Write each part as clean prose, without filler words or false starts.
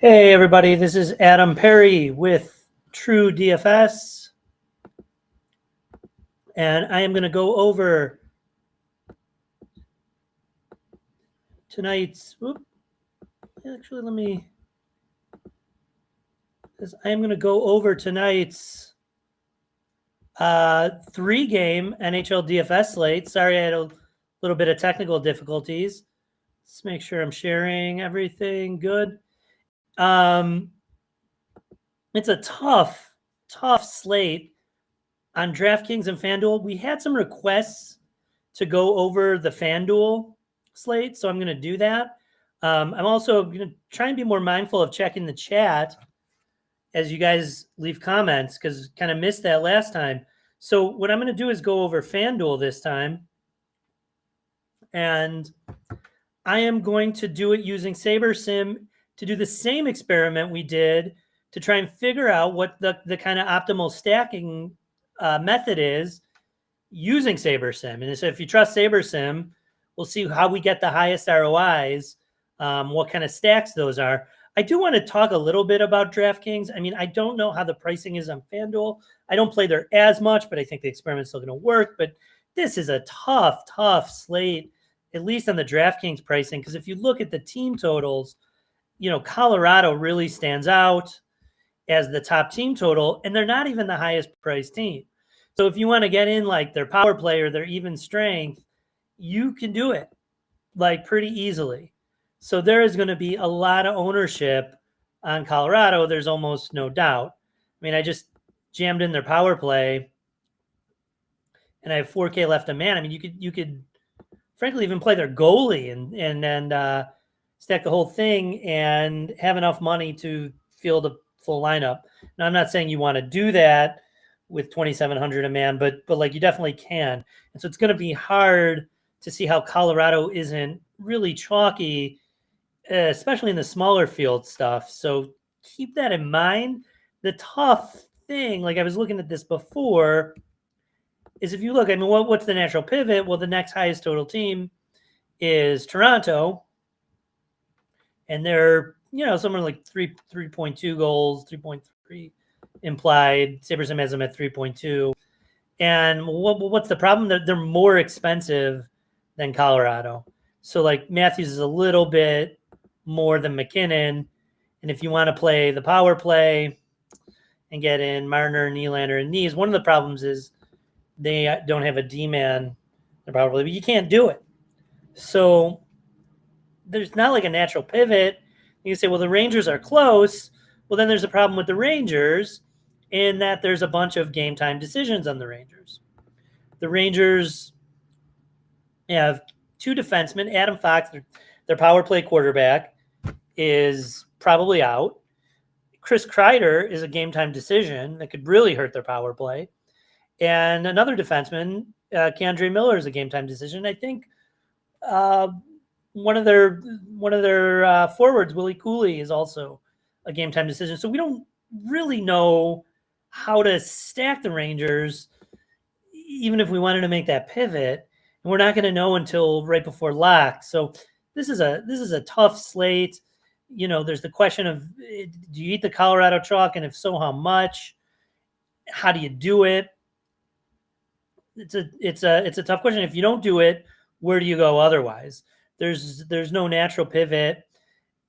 Hey everybody, this is Adam Perry with TrueDFS, and I am going to go over tonight's. I am going to go over tonight's 3-game NHL DFS slate. Sorry, I had a little bit of technical difficulties. Let's make sure I'm sharing everything good. It's a tough slate on DraftKings and FanDuel. We had some requests to go over the FanDuel slate, so I'm going to do that. I'm also going to try and be more mindful of checking the chat as you guys leave comments, because kind of missed that last time. So what I'm going to do is go over FanDuel this time, and I am going to do it using SaberSim to do the same experiment we did to try and figure out what the kind of optimal stacking method is using SaberSim. And so if you trust SaberSim, we'll see how we get the highest ROIs, what kind of stacks those are. I do want to talk a little bit about DraftKings. I mean, I don't know how the pricing is on FanDuel. I don't play there as much, but I think the experiment's still going to work. But this is a tough slate, at least on the DraftKings pricing, because if you look at the team totals, Colorado really stands out as the top team total, and they're not even the highest priced team. So if you want to get in like their power play or their even strength, you can do it like pretty easily. So there is going to be a lot of ownership on Colorado. There's almost no doubt. I mean, I just jammed in their power play and I have 4K left a man. I mean, you could frankly even play their goalie and stack the whole thing and have enough money to field a full lineup. Now, I'm not saying you want to do that with 2,700 a man, but like you definitely can. And so it's going to be hard to see how Colorado isn't really chalky, especially in the smaller field stuff. So keep that in mind. The tough thing, like I was looking at this before, is if you look, I mean, what's the natural pivot? Well, the next highest total team is Toronto, and they're, somewhere like 3.2 goals, 3.3 implied. SaberSim has them at 3.2. And what's the problem? They're more expensive than Colorado. So like Matthews is a little bit more than McKinnon. And if you want to play the power play and get in Marner, Nylander, and Knees, one of the problems is they don't have a D-man in the power play, but you can't do it. So there's not like a natural pivot. You can say, well, the Rangers are close. Well, then there's a problem with the Rangers in that there's a bunch of game time decisions on the Rangers. The Rangers have two defensemen. Adam Fox, their power play quarterback, is probably out. Chris Kreider is a game time decision that could really hurt their power play. And another defenseman, K'Andre Miller, is a game time decision. I think one of their forwards, Willie Cooley, is also a game time decision. So we don't really know how to stack the Rangers, even if we wanted to make that pivot. And we're not going to know until right before lock. So this is a tough slate. There's the question of, do you eat the Colorado chalk? And if so, how much? How do you do it? It's a tough question. If you don't do it, where do you go otherwise? There's no natural pivot.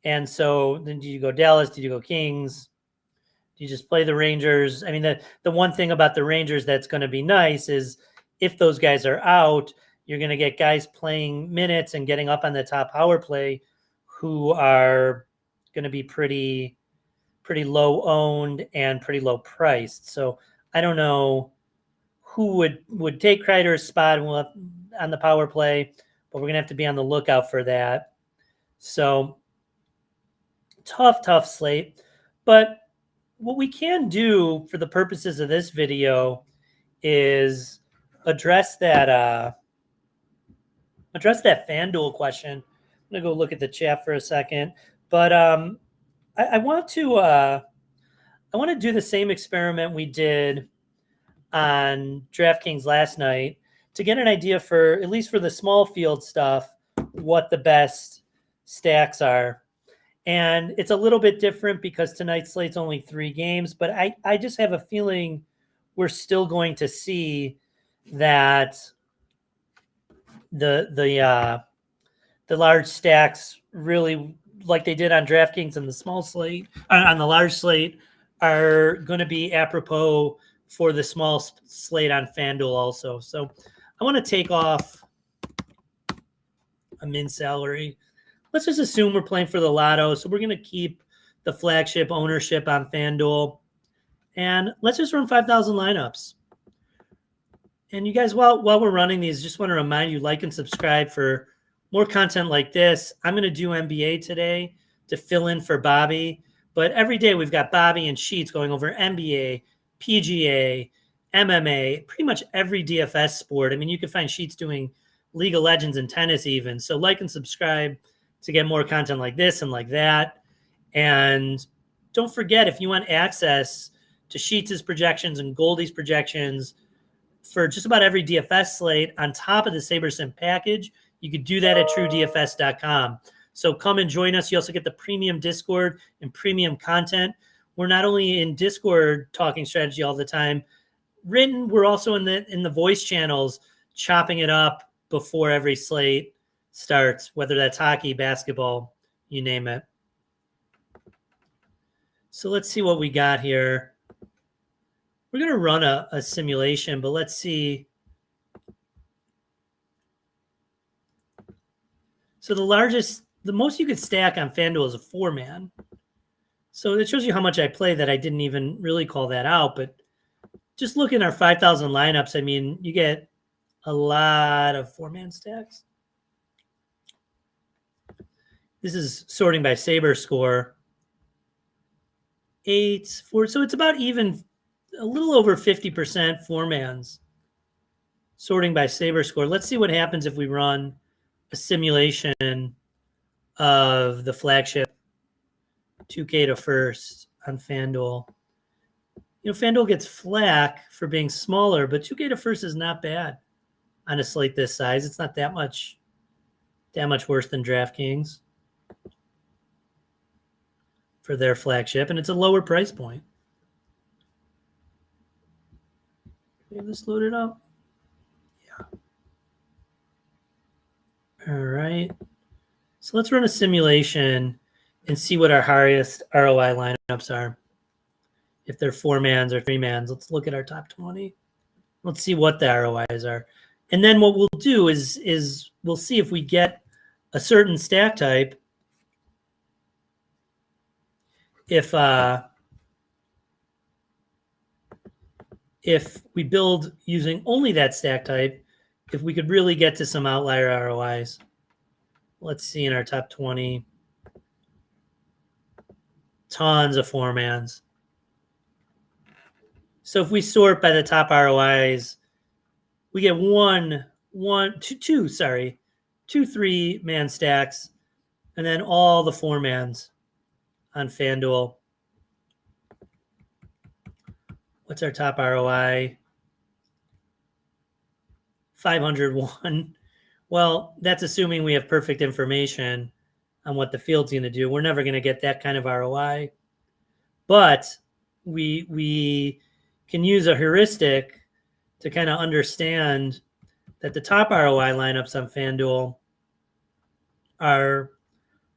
And so then do you go Dallas? Do you go Kings? Do you just play the Rangers? I mean, the one thing about the Rangers that's going to be nice is if those guys are out, you're going to get guys playing minutes and getting up on the top power play who are going to be pretty low owned and pretty low priced. So I don't know who would take Kreider's spot on the power play, but we're going to have to be on the lookout for that. So tough slate. But what we can do for the purposes of this video is address that FanDuel question. I'm going to go look at the chat for a second. But I want to do the same experiment we did on DraftKings last night to get an idea for, at least for the small field stuff, what the best stacks are. And it's a little bit different because tonight's slate's only 3 games, but I just have a feeling we're still going to see that the large stacks really, like they did on DraftKings and the small slate, on the large slate, are going to be apropos for the small slate on FanDuel also. So I want to take off a min salary. Let's just assume we're playing for the lotto. So we're going to keep the flagship ownership on FanDuel. And let's just run 5,000 lineups. And you guys, while we're running these, just want to remind you, like and subscribe for more content like this. I'm going to do NBA today to fill in for Bobby. But every day we've got Bobby and Sheets going over NBA, PGA, MMA, pretty much every DFS sport. I mean, you can find Sheets doing League of Legends and tennis even. So like and subscribe to get more content like this and like that. And don't forget, if you want access to Sheets' projections and Goldie's projections for just about every DFS slate on top of the SaberSim package, you could do that at TrueDFS.com. So come and join us. You also get the premium Discord and premium content. We're not only in Discord talking strategy all the time, written, we're also in the voice channels chopping it up before every slate starts, whether that's hockey, basketball, you name it. So let's see what we got here. We're going to run a simulation, but let's see. So the most you could stack on FanDuel is a 4-man. So it shows you how much I play that I didn't even really call that out. But just look in our 5,000 lineups. I mean, you get a lot of 4-man stacks. This is sorting by Saber score. 8, 4. So it's about even, a little over 50% 4-mans sorting by Saber score. Let's see what happens if we run a simulation of the flagship 2K to first on FanDuel. You know, FanDuel gets flack for being smaller, but 2K to first is not bad on a slate this size. It's not that much worse than DraftKings for their flagship, and it's a lower price point. We have this loaded up. Yeah. All right. So let's run a simulation and see what our highest ROI lineups are. If they're 4-mans or 3-mans, let's look at our top 20. Let's see what the ROIs are. And then what we'll do is we'll see if we get a certain stack type. If we build using only that stack type, if we could really get to some outlier ROIs. Let's see in our top 20. Tons of 4-mans. So if we sort by the top ROIs, we get two 3-man stacks, and then all the 4-mans on FanDuel. What's our top ROI? 501. Well, that's assuming we have perfect information on what the field's going to do. We're never going to get that kind of ROI. But we can use a heuristic to kind of understand that the top ROI lineups on FanDuel are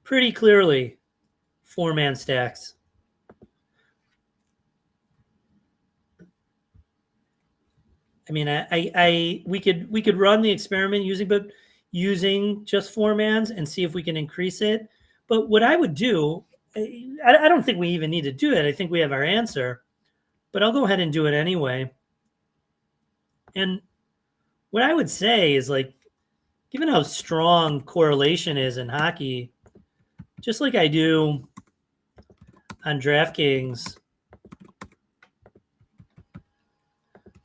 pretty clearly 4-man stacks. I mean, we could run the experiment using just 4-mans and see if we can increase it. But what I would do, I don't think we even need to do it. I think we have our answer, but I'll go ahead and do it anyway. And what I would say is, like, given how strong correlation is in hockey, just like I do on DraftKings,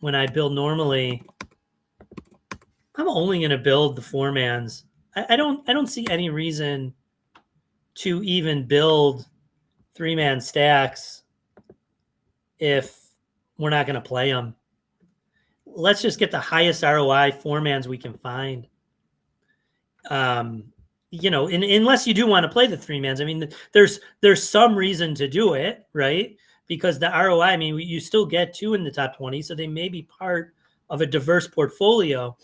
when I build normally, I'm only going to build the 4-mans. I don't see any reason to even build 3-man stacks if we're not going to play them. Let's just get the highest ROI 4-mans we can find. unless you do want to play the 3-mans, I mean, there's some reason to do it, right? Because the ROI, I mean, you still get 2 in the top 20, so they may be part of a diverse portfolio.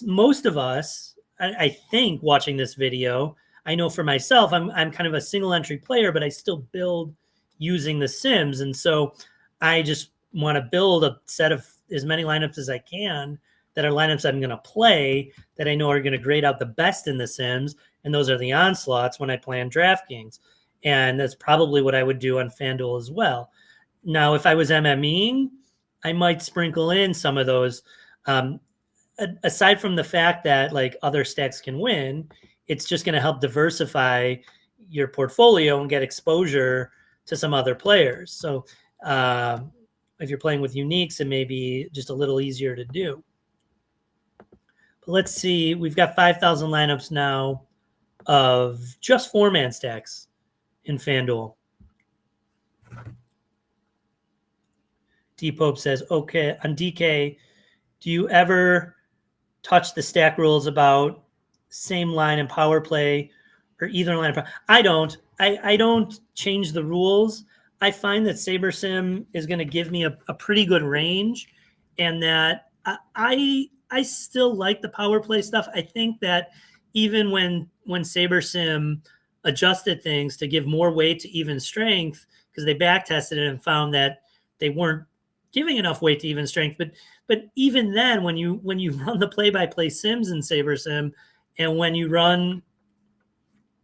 Most of us, I think, watching this video, I know for myself, I'm kind of a single entry player, but I still build using the Sims, and so I just want to build a set of as many lineups as I can that are lineups I'm going to play that I know are going to grade out the best in the Sims, and those are the onslaughts when I play on DraftKings. And that's probably what I would do on FanDuel as well. Now, if I was MMEing, I might sprinkle in some of those. Aside from the fact that like other stacks can win, it's just going to help diversify your portfolio and get exposure to some other players. So if you're playing with uniques, it may be just a little easier to do. But let's see. We've got 5,000 lineups now of just 4-man stacks in FanDuel. D-Pope says, okay, on DK, do you ever touch the stack rules about same line and power play or either line? I don't. I don't change the rules. I find that SaberSim is going to give me a pretty good range, and that I still like the power play stuff. I think that even when SaberSim adjusted things to give more weight to even strength, because they back tested it and found that they weren't giving enough weight to even strength. But even then, when you run the play-by-play sims in SaberSim, and when you run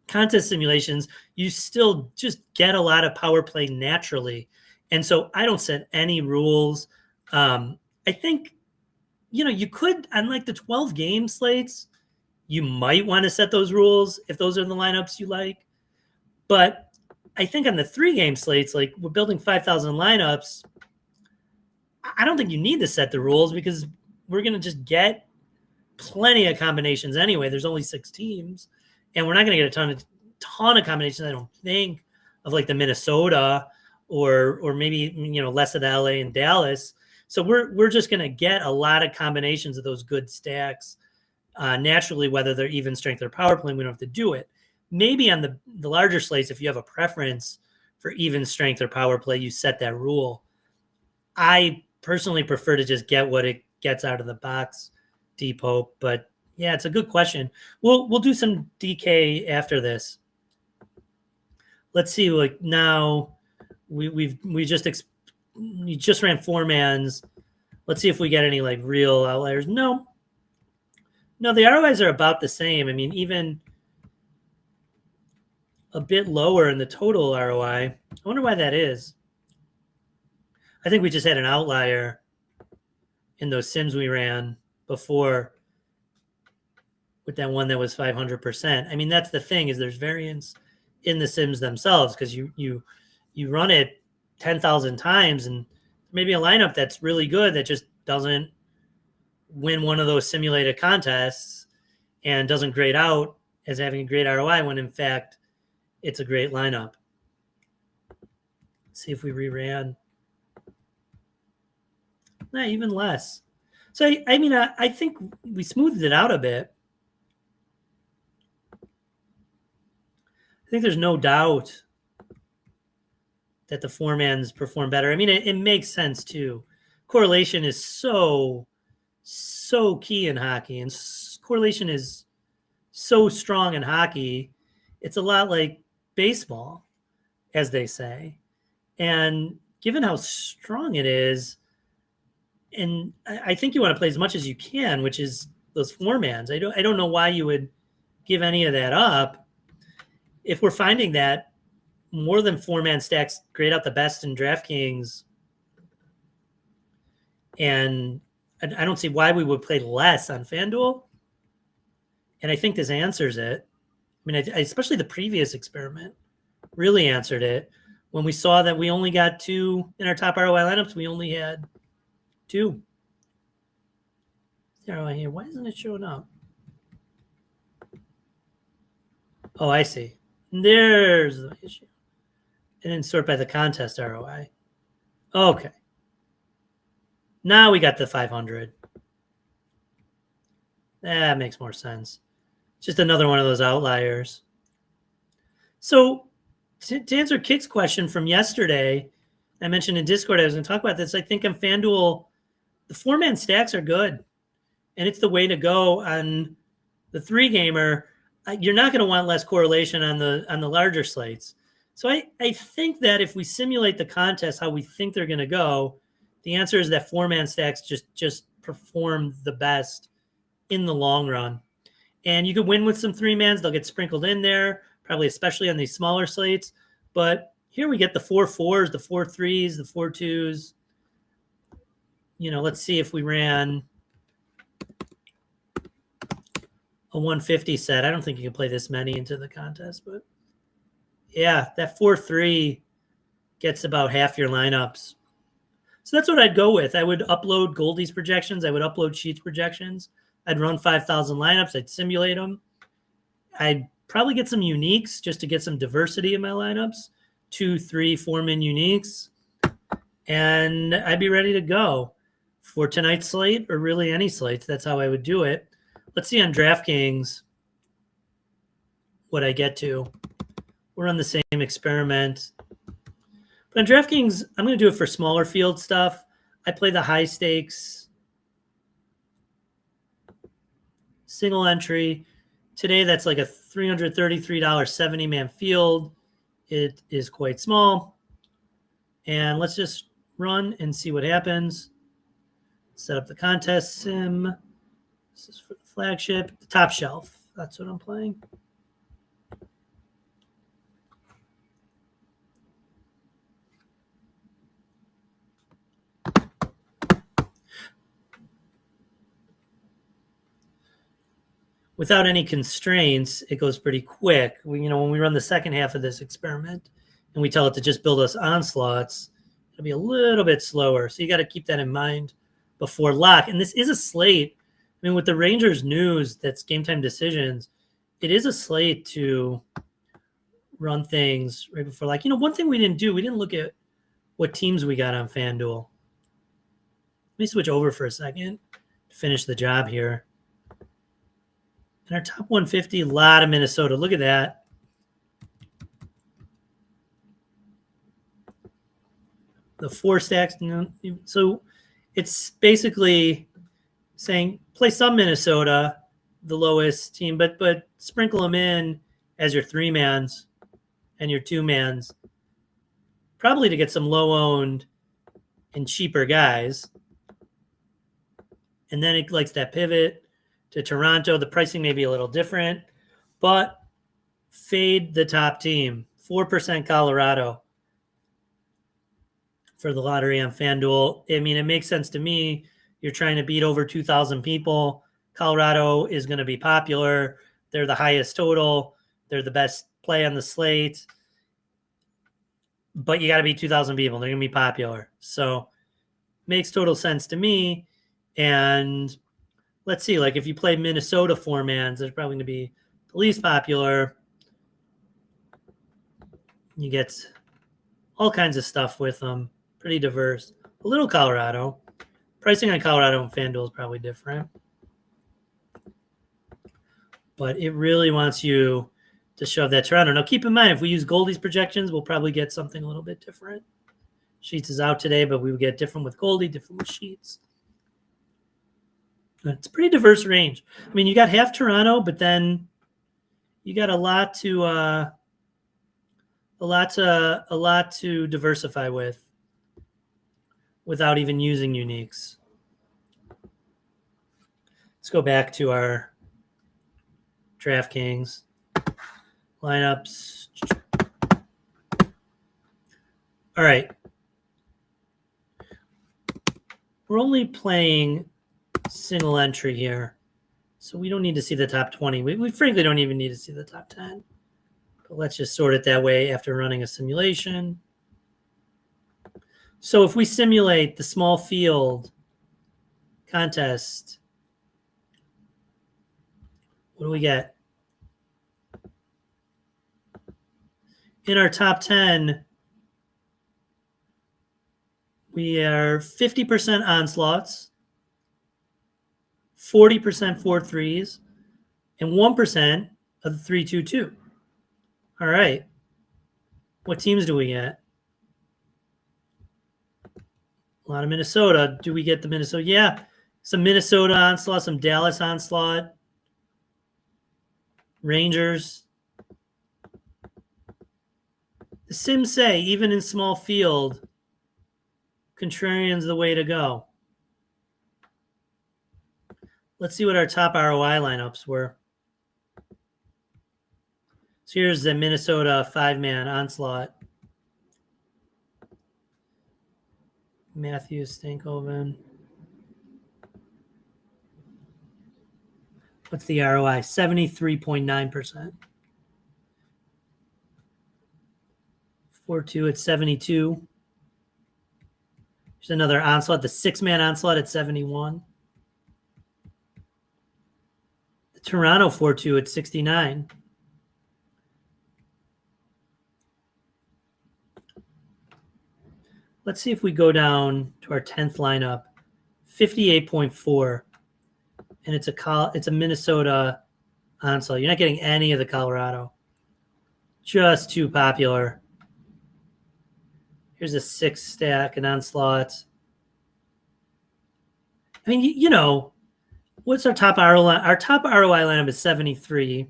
contest simulations, you still just get a lot of power play naturally. And so I don't set any rules. I think, you could, on like the 12 game slates, you might want to set those rules if those are the lineups you like. But I think on the 3 game slates, like we're building 5,000 lineups, I don't think you need to set the rules because we're going to just get plenty of combinations anyway. There's only 6 teams, and we're not going to get a ton of combinations, I don't think, of like the Minnesota or maybe less of the LA and Dallas. So we're just going to get a lot of combinations of those good stacks naturally, whether they're even strength or power play. We don't have to do it. Maybe on the larger slates, if you have a preference for even strength or power play, you set that rule. I personally prefer to just get what it gets out of the box, D-Pope. But yeah, it's a good question. We'll do some DK after this. Let's see. Like now, we just ran 4-mans. Let's see if we get any like real outliers. No, the ROIs are about the same. I mean, even a bit lower in the total ROI. I wonder why that is. I think we just had an outlier in those sims we ran before with that one that was 500%. I mean, that's the thing, is there's variance in the sims themselves, because you run it 10,000 times and maybe a lineup that's really good that just doesn't win one of those simulated contests and doesn't grade out as having a great ROI when in fact it's a great lineup. Let's see if we reran. Nah, even less. So, I mean, I think we smoothed it out a bit. I think there's no doubt that the 4-mans perform better. I mean, it makes sense too. Correlation is so key in hockey, and correlation is so strong in hockey. It's a lot like baseball, as they say. And given how strong it is, and I think you want to play as much as you can, which is those 4-mans. I don't know why you would give any of that up. If we're finding that more than 4-man stacks grade out the best in DraftKings, and I don't see why we would play less on FanDuel. And I think this answers it. I mean, especially the previous experiment really answered it. When we saw that we only got 2 in our top ROI lineups, we only had 2. ROI here. Why isn't it showing up? Oh, I see. There's the issue. And then sort by the contest ROI. Okay. Now we got the 500. That makes more sense. Just another one of those outliers. So to answer Kick's question from yesterday, I mentioned in Discord I was going to talk about this. I think on FanDuel, the 4-man stacks are good, and it's the way to go on the 3-gamer. You're not going to want less correlation on the larger slates. So I think that if we simulate the contest how we think they're going to go, the answer is that 4-man stacks just perform the best in the long run. And you could win with some 3-mans. They'll get sprinkled in there, probably especially on these smaller slates. But here we get the 4-4s, the 4-3s, the 4-2s. Let's see if we ran a 150 set. I don't think you can play this many into the contest, but yeah, that 4-3 gets about half your lineups. So that's what I'd go with. I would upload Goldie's projections. I would upload Sheets projections. I'd run 5,000 lineups. I'd simulate them. I'd probably get some uniques just to get some diversity in my lineups, 2, 3, 4-man uniques, and I'd be ready to go for tonight's slate or really any slates. That's how I would do it. Let's see on DraftKings what I get to. We're on the same experiment. But on DraftKings, I'm going to do it for smaller field stuff. I play the high stakes single entry. Today, that's like a $333 70-man field. It is quite small. And let's just run and see what happens. Set up the contest sim. This is for the flagship. The top shelf. That's what I'm playing. Without any constraints, it goes pretty quick. When we run the second half of this experiment and we tell it to just build us onslaughts, it'll be a little bit slower. So you got to keep that in mind before lock. And this is a slate. I mean, with the Rangers news, that's game time decisions, it is a slate to run things right before lock. One thing we didn't do, we didn't look at what teams we got on FanDuel. Let me switch over for a second to finish the job here. In our top 150, a lot of Minnesota. Look at that. The 4 stacks. So it's basically saying play some Minnesota, the lowest team, but sprinkle them in as your 3-mans and your 2-mans, probably to get some low-owned and cheaper guys. And then it likes that pivot to Toronto. The pricing may be a little different, but fade the top team. 4% Colorado for the lottery on FanDuel. I mean, it makes sense to me. You're trying to beat over 2,000 people. Colorado is going to be popular. They're the highest total. They're the best play on the slate. But you got to beat 2,000 people. They're going to be popular. So makes total sense to me. And let's see, like if you play Minnesota 4-mans, they're probably going to be the least popular. You get all kinds of stuff with them. Pretty diverse. A little Colorado. Pricing on Colorado and FanDuel is probably different. But it really wants you to shove that Toronto. Now, keep in mind, if we use Goldie's projections, we'll probably get something a little bit different. Sheets is out today, but we would get different with Goldie, different with Sheets. It's a pretty diverse range. I mean, you got half Toronto, but then you got a lot to diversify with without even using uniques. Let's go back to our DraftKings lineups. All right. We're only playing single entry here, so we don't need to see the top 20. We frankly don't even need to see the top 10. But let's just sort it that way after running a simulation. So if we simulate the small field contest, what do we get? In our top 10, we are 50% onslaughts, 40% 4-3s, and 1% of the 3-2-2. All right. What teams do we get? A lot of Minnesota. Do we get the Minnesota? Yeah. Some Minnesota onslaught, some Dallas onslaught, Rangers. The Sims say, even in small field, contrarian's the way to go. Let's see what our top ROI lineups were. So here's the Minnesota 5-man onslaught. Matthews, Stankoven. What's the ROI? 73.9%. 4-2 at 72. There's another onslaught, the 6-man onslaught at 71. The Toronto 4-2 at 69. Let's see if we go down to our 10th lineup, 58.4, and it's a Minnesota onslaught. You're not getting any of the Colorado. Just too popular. Here's a 6-stack, an onslaught. I mean, you know, what's our top ROI? Our top ROI lineup is 73.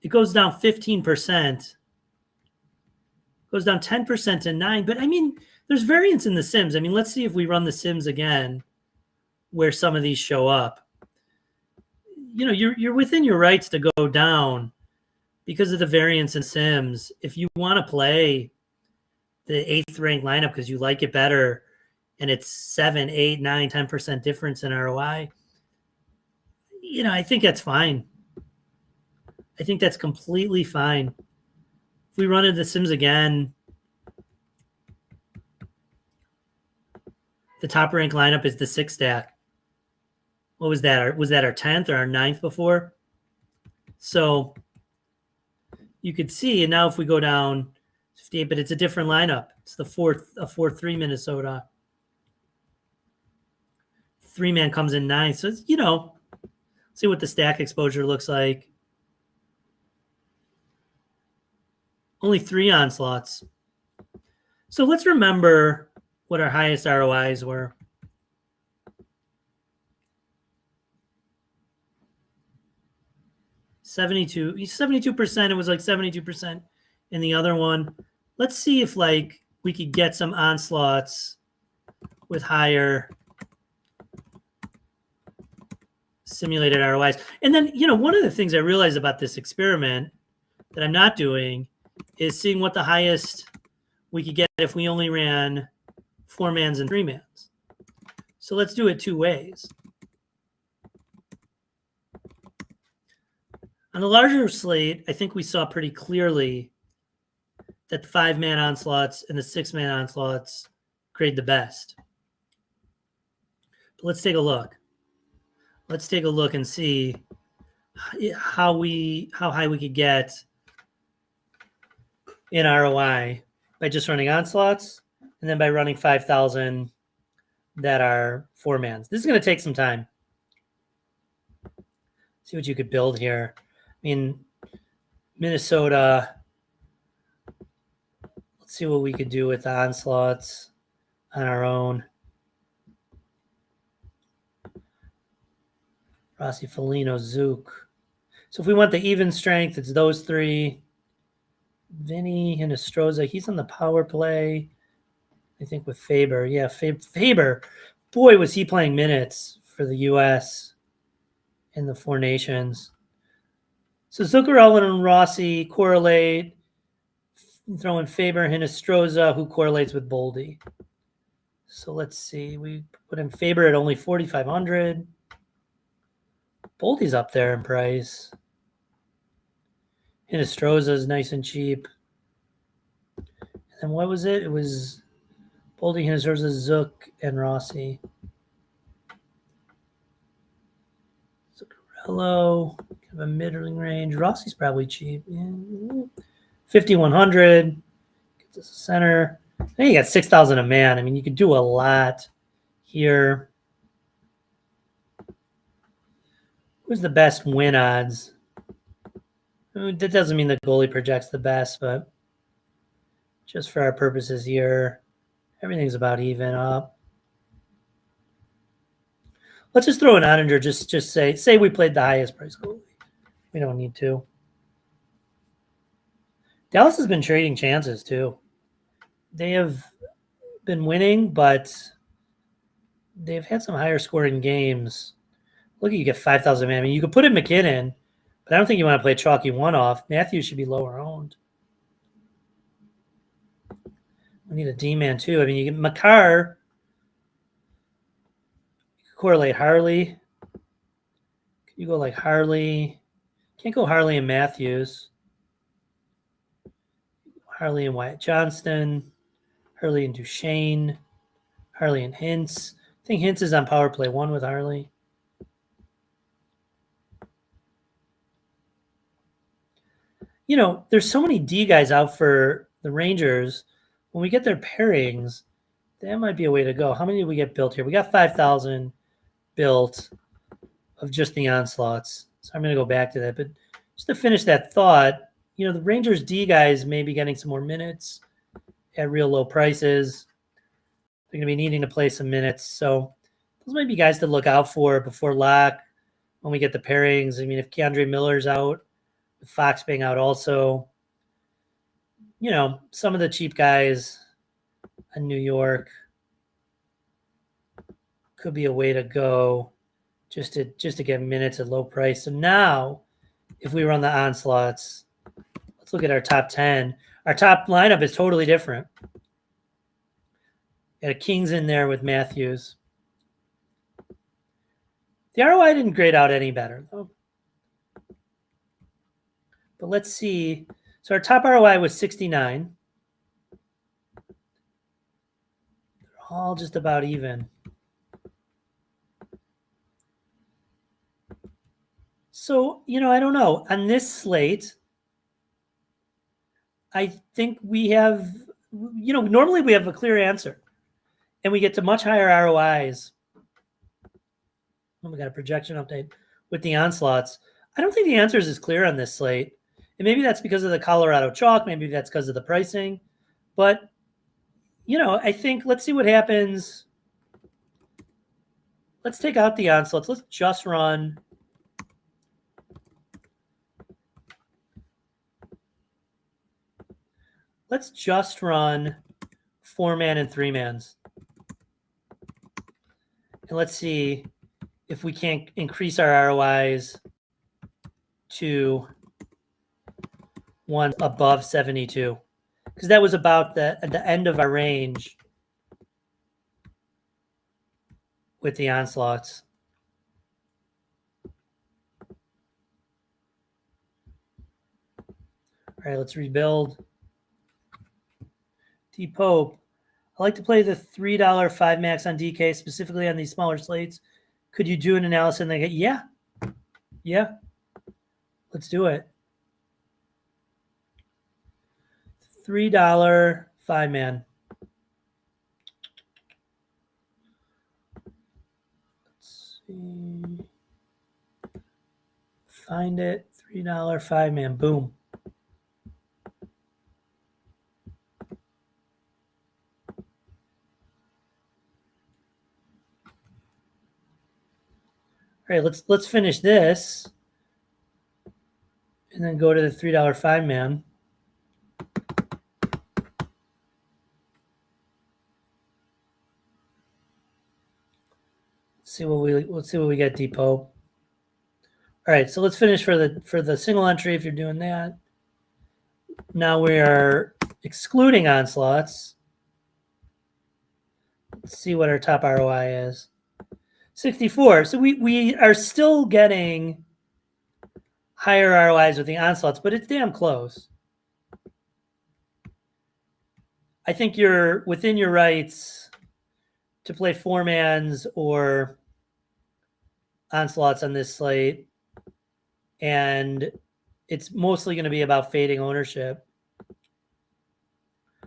It goes down 15%. Goes down 10% to 9. But, I mean, there's variance in the Sims. I mean, let's see if we run the Sims again where some of these show up. You know, you're within your rights to go down because of the variance in Sims. If you want to play the 8th ranked lineup because you like it better and it's 7, 8, 9, 10% difference in ROI, you know, I think that's fine. I think that's completely fine. If we run into the Sims again, the top ranked lineup is the 6-stack. What was that? Was that our 10th or our 9th before? So you could see, and now if we go down 58, but it's a different lineup. It's the 4-3 Minnesota. 3-man comes in 9th. So it's, you know, see what the stack exposure looks like. Only 3 onslaughts. So let's remember what our highest ROIs were. 72%. It was like 72% in the other one. Let's see if like we could get some onslaughts with higher simulated ROIs. And then, you know, one of the things I realized about this experiment that I'm not doing is seeing what the highest we could get if we only ran 4-mans and 3-mans. So let's do it 2 ways. On the larger slate, I think we saw pretty clearly that the 5-man onslaughts and the 6-man onslaughts grade the best. But let's take a look. Let's take a look and see how high we could get in ROI by just running onslaughts and then by running 5,000 that are 4-mans. This is going to take some time. See what you could build here. I mean, Minnesota, let's see what we could do with the onslaughts on our own. Rossi, Foligno, Zook. So if we want the even strength, it's those 3. Vinny Hinostroza, he's on the power play, I think, with Faber. Yeah, Faber. Boy, was he playing minutes for the U.S. in the 4 nations. So Zuccarello and Rossi correlate. Throw in Faber, Hinostroza, who correlates with Boldy. So let's see. We put in Faber at only 4,500. Boldy's up there in price. Hinostroza is nice and cheap. And what was it? It was Boldy, Hinostroza, Zook, and Rossi. Zuccarello, kind of a middling range. Rossi's probably cheap. Yeah. 5,100. Gets us a center. I think you got 6,000 a man. I mean, you could do a lot here. Who's the best win odds? That doesn't mean the goalie projects the best, but just for our purposes here, everything's about even up. Let's just throw an Ottinger. Just say we played the highest price goalie. We don't need to. Dallas has been trading chances too. They have been winning, but they've had some higher scoring games. Look, you get 5,000 man. I mean, you could put in McKinnon, but I don't think you want to play chalky one-off. Matthews should be lower owned. We need a D-man too. I mean, you get Makar. You could correlate Harley. You go like Harley. Can't go Harley and Matthews. Harley and Wyatt Johnston. Harley and Duchesne. Harley and Hintz. I think Hintz is on power play 1 with Harley. You know, there's so many D guys out for the Rangers. When we get their pairings, that might be a way to go. How many did we get built here? We got 5,000 built of just the onslaughts. So I'm going to go back to that. But just to finish that thought, you know, the Rangers D guys may be getting some more minutes at real low prices. They're going to be needing to play some minutes. So those might be guys to look out for before lock when we get the pairings. I mean, if Keandre Miller's out, with Fox being out also, you know, some of the cheap guys in New York could be a way to go just to get minutes at low price. So now, if we run the onslaughts, let's look at our top 10. Our top lineup is totally different. Got a Kings in there with Matthews. The ROI didn't grade out any better, though. But let's see. So our top ROI was 69. They're all just about even. So, you know, I don't know. On this slate, I think we have, you know, normally we have a clear answer. And we get to much higher ROIs. Oh, we got a projection update with the onslaughts. I don't think the answer is as clear on this slate. And maybe that's because of the Colorado chalk. Maybe that's because of the pricing. But, you know, I think let's see what happens. Let's take out the onslaughts. Let's just run. Let's just run 4-man and 3-mans. And let's see if we can't increase our ROIs to one above 72. Because that was about at the end of our range with the onslaughts. All right, let's rebuild. D Pope. I like to play the $3 5 max on DK, specifically on these smaller slates. Could you do an analysis and they get, yeah. Let's do it. $3 5-man. Let's see. Find it. $3 5-man. Boom. All right, let's finish this and then go to the $3 5-man. Let's see what we get, Depot. All right, so let's finish for the single entry if you're doing that. Now we are excluding onslaughts. Let's see what our top ROI is. 64. So we are still getting higher ROIs with the onslaughts, but it's damn close. I think you're within your rights to play 4-mans or onslaughts on this slate. And it's mostly going to be about fading ownership.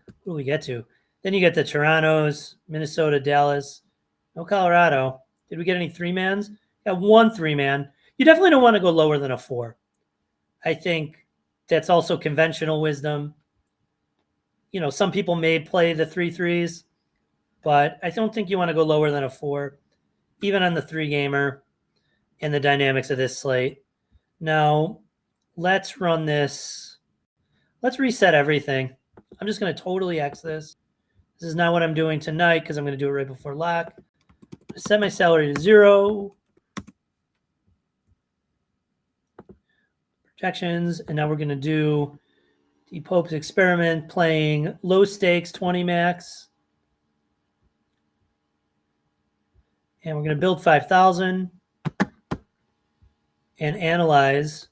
What do we get to? Then you get the Torontos, Minnesota, Dallas. No Colorado. Did we get any 3-mans? Got one 3-man. You definitely don't want to go lower than a 4. I think that's also conventional wisdom. Some people may play the 3-3s, but I don't think you want to go lower than a 4, even on the 3-gamer and the dynamics of this slate. Now, let's run this. Let's reset everything. I'm just going to totally X this. This is not what I'm doing tonight because I'm going to do it right before lock. Set my salary to 0. Projections. And now we're going to do the Pope's experiment playing low stakes 20 max. And we're going to build 5,000 and analyze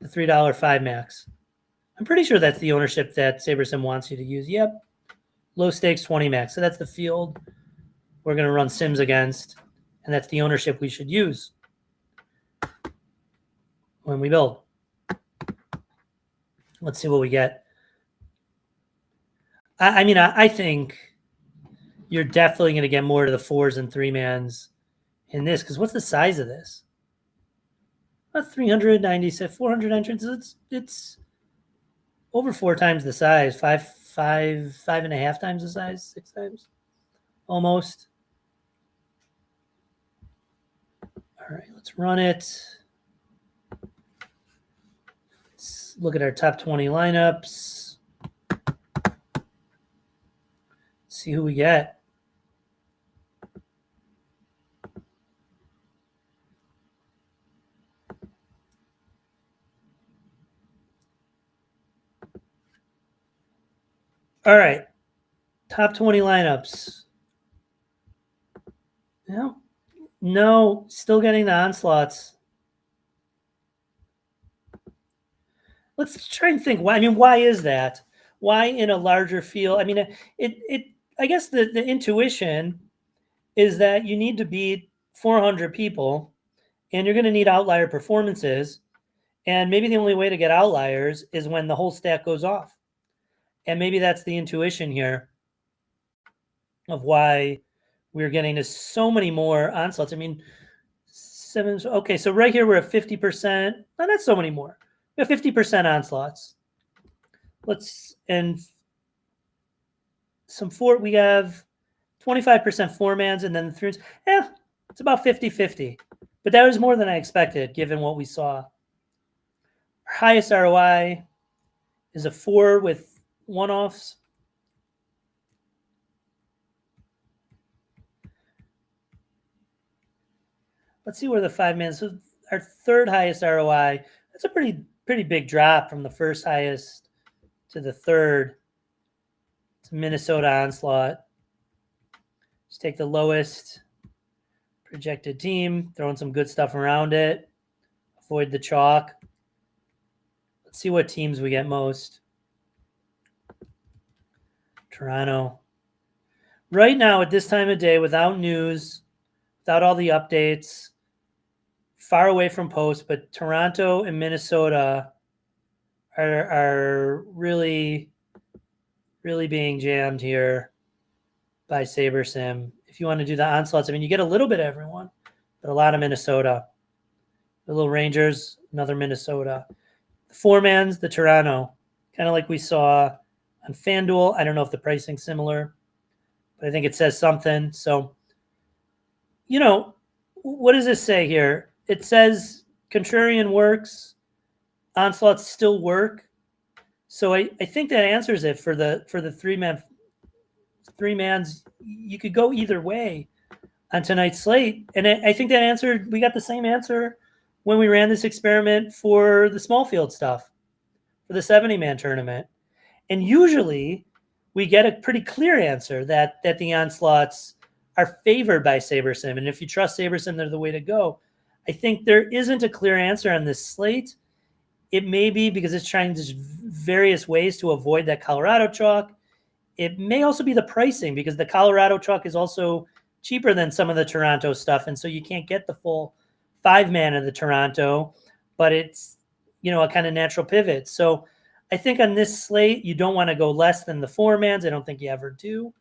the $3 5 max. I'm pretty sure that's the ownership that SaberSim wants you to use. Yep. Low stakes 20 max. So that's the field we're going to run sims against. And that's the ownership we should use when we build. Let's see what we get. I think you're definitely going to get more to the 4s and 3-mans in this, because what's the size of this? About 396, 400 entrants. It's over 4 times the size, 5.5 times the size, 6 times, almost. All right, let's run it. Let's look at our top 20 lineups. See who we get. All right, top 20 lineups. Yeah. No, still getting the onslaughts. Let's try and think. Why is that? Why in a larger field? I guess the intuition is that you need to beat 400 people, and you're going to need outlier performances. And maybe the only way to get outliers is when the whole stack goes off. And maybe that's the intuition here of why we're getting to so many more onslaughts. Okay, so right here we're at 50%. No, not so many more. We have 50% onslaughts. We have 25% 4-mans and then the 3s. It's about 50-50. But that was more than I expected given what we saw. Our highest ROI is a 4 with one-offs. Let's see where the 5-man is. So our third highest ROI, that's a pretty big drop from the first highest to the third. It's Minnesota Onslaught. Just take the lowest projected team, throwing some good stuff around it. Avoid the chalk. Let's see what teams we get most. Toronto. Right now, at this time of day, without news, without all the updates, far away from post, but Toronto and Minnesota are really, really being jammed here by SaberSim. If you want to do the onslaughts, you get a little bit of everyone, but a lot of Minnesota. The little Rangers, another Minnesota. The 4-mans, the Toronto, kind of like we saw on FanDuel. I don't know if the pricing's similar, but I think it says something. So, what does this say here? It says contrarian works, onslaughts still work. So I think that answers it for the 3-mans. You could go either way on tonight's slate. And I think that answered, we got the same answer when we ran this experiment for the small field stuff, for the 70-man tournament. And usually we get a pretty clear answer that the onslaughts are favored by SaberSim. And if you trust SaberSim, they're the way to go. I think there isn't a clear answer on this slate. It may be because it's trying various ways to avoid that Colorado chalk. It may also be the pricing because the Colorado chalk is also cheaper than some of the Toronto stuff. And so you can't get the full 5-man of the Toronto, but it's, a kind of natural pivot. So I think on this slate, you don't want to go less than the 4-mans. I don't think you ever do.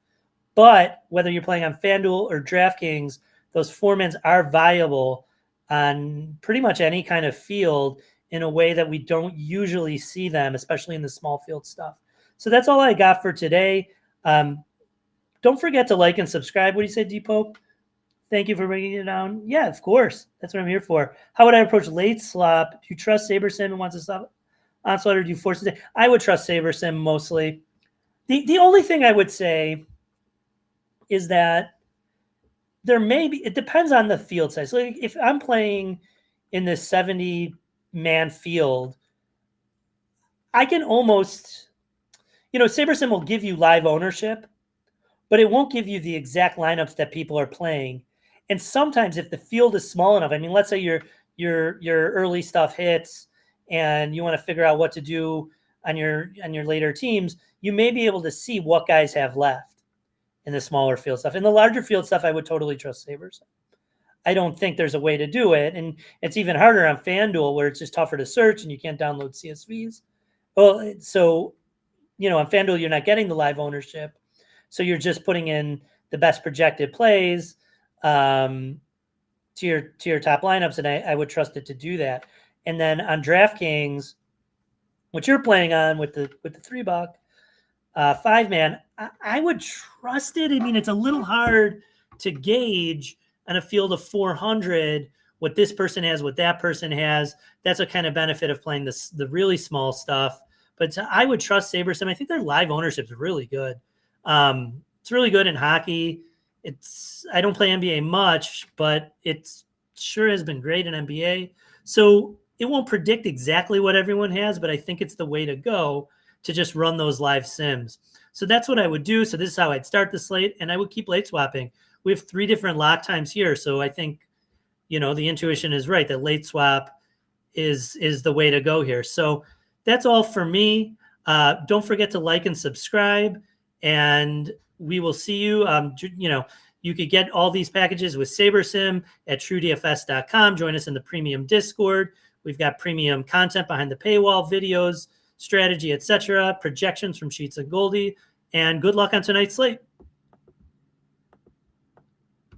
But whether you're playing on FanDuel or DraftKings, those 4-mans are viable on pretty much any kind of field in a way that we don't usually see them, especially in the small field stuff. So that's all I got for today. Don't forget to like and subscribe. What do you say, D-Pope? Thank you for bringing it down. Yeah, of course. That's what I'm here for. How would I approach late slop? Do you trust SaberSim and wants to stop onslaught, or do you force it? I would trust SaberSim mostly. The only thing I would say is that there may be, it depends on the field size. So if I'm playing in this 70-man field, I can almost, SaberSim will give you live ownership, but it won't give you the exact lineups that people are playing. And sometimes if the field is small enough, I mean, let's say your early stuff hits and you want to figure out what to do on your later teams, you may be able to see what guys have left in the smaller field stuff. In the larger field stuff, I would totally trust SaberSim. I don't think there's a way to do it. And it's even harder on FanDuel, where it's just tougher to search and you can't download CSVs. Well, so, on FanDuel, you're not getting the live ownership. So you're just putting in the best projected plays to your top lineups, and I would trust it to do that. And then on DraftKings, what you're playing on with the $3 5-man, I would trust it. I mean, it's a little hard to gauge on a field of 400 what this person has, what that person has. That's a kind of benefit of playing the really small stuff. But I would trust SaberSim. I think their live ownership is really good. It's really good in hockey. I don't play NBA much, but it sure has been great in NBA. So it won't predict exactly what everyone has, but I think it's the way to go to just run those live sims. So that's what I would do. So this is how I'd start the slate, and I would keep late swapping. We have 3 different lock times here. So I think, the intuition is right, that late swap is the way to go here. So that's all for me. Don't forget to like and subscribe, and we will see you. You could get all these packages with SaberSim at TrueDFS.com. Join us in the premium Discord. We've got premium content behind the paywall, videos, strategy, etc., projections from Sheets and Goldie, and good luck on tonight's slate.